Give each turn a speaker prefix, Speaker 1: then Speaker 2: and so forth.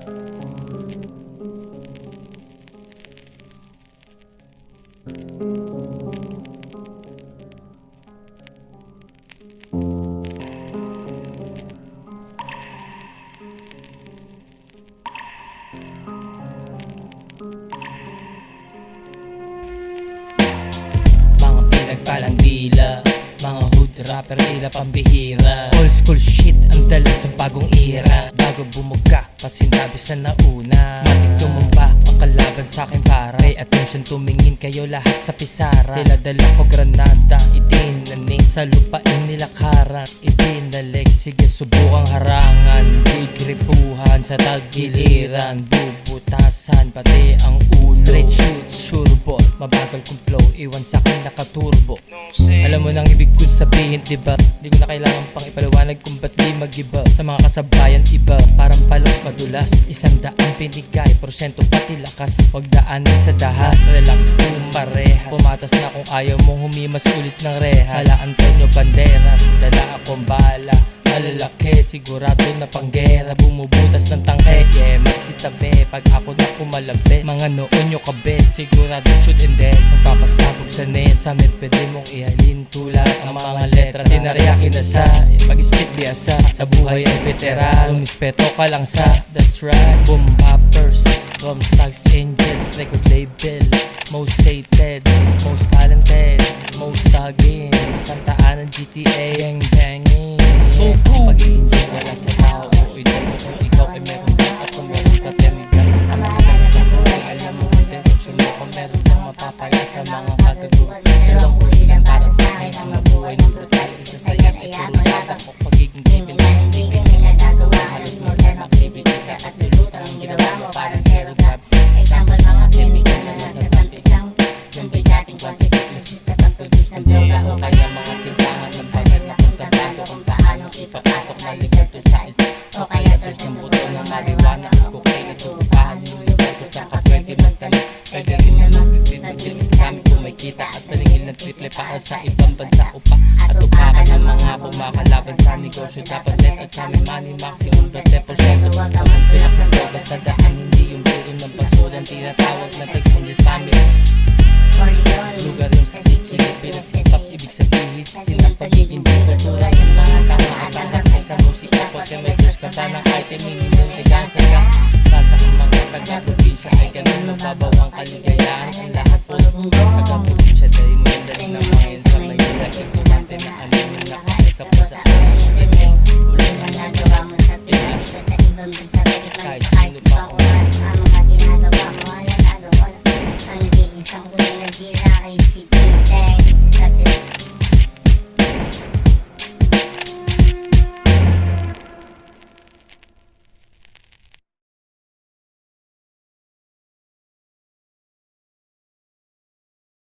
Speaker 1: Mga pinagpalang dila, mga hood rapper tila pambihira. Old school shit ang dala sa bagong era. Bago bumuka, pasinabi sa nauna. Mating tumumba ang kalaban sa akin para pay attention, tumingin kayo lahat sa pisara. Dala-dala ko granada, idinaning sa lupain nilakaran. Idinalik, sige subukang harangan. Igripuhan sa tagiliran, bubutasan pati ang ulo. Straight shoot, sure ball, mabagal kong flow, iwan sa'kin nakaturbo. Alam mo nang ibig kong sabihin, diba? Di ko na kailangan pang ipaliwanag kung ba't di mag-iba. Sa mga kasabayan iba, parang palos madulas. 100 pinigay, porsyento pati lakas. Huwag daanin sa dahas, relax parehas. Pumatas na kung ayaw mong humimas ulit ng rehas. Mala Antonio Banderas, dala akong bala. Malalaki, sigurado na panggera. Bumubutas ng tangke, yeah, magsitabi pag ako na kumalambe. Mga noon nyo kabe, sigurado shoot and dead. Magpapasabog sa net, sa med pwede mong ihalin tulad ang mga letra. Tinariyaki na sa mag-spit biasa. Sa buhay ay veteran, lumispeto ka lang sa that's right. Boom poppers, Rom Stags Angels, record label. Most hated, most talented, most tagging. Santa Ana GTA, gang banging. Pag-iinsin wala sa tao, ito mo kung ikaw ay meron ka at kung meron ka tinigan. Ang mahalaga sa buhay, alam mo ang direksyon mo. Kung meron kang mapapala sa mga kagaguhan, dalawang huli lang para sa akin ang mabuhay ng brutal. Isa sa yan ay ang malabang o pagiging kriminal. Hindi kami nagagawa, halos more time activity ka at lulutang ang ginawa mo parang zero grab. Example, mga chemical na nasa tampis lang yung bigating quantity lusot sa pagtudis ng droga o kaya mga timbangan ng bagay na kung tabado kung paano ipapasok na legal to science o kaya source ng buto ng marijuana o cocaine at turupahan yung lugar ko sa kapwede magtanim. Pwede rin naman nagbilit kami kung may kita at palingil ng triple para sa ibang bansa upa at upakan ng mga bumakalaban sa negosyo. Dapat let at kami money maximum 20%. Huwag ka magbilak ng droga sa daan, hindi yung biro ng basuran. Tinatawag na tags-angels family lugar yung sa Sicily, pero sitap ibig sabihin silang pagiging kultura. Yung mga tama at angkat sa musika, porque may sus ka ba ng item minimum elegante ka. Nasa ang mga taga-probinsya ay ganun mababaw ang kaligayahan. Ang lahat po taga-probinsya dahil mo yung daling na mga yun sa may nagkikumante na alam mo nakakita po sa akin.
Speaker 2: Ulo na nagawa mo sa Pinas, dito sa ibang bansa, kahit sino pa umas ang mga ginagawa mo, halatado wala ang nag-iisang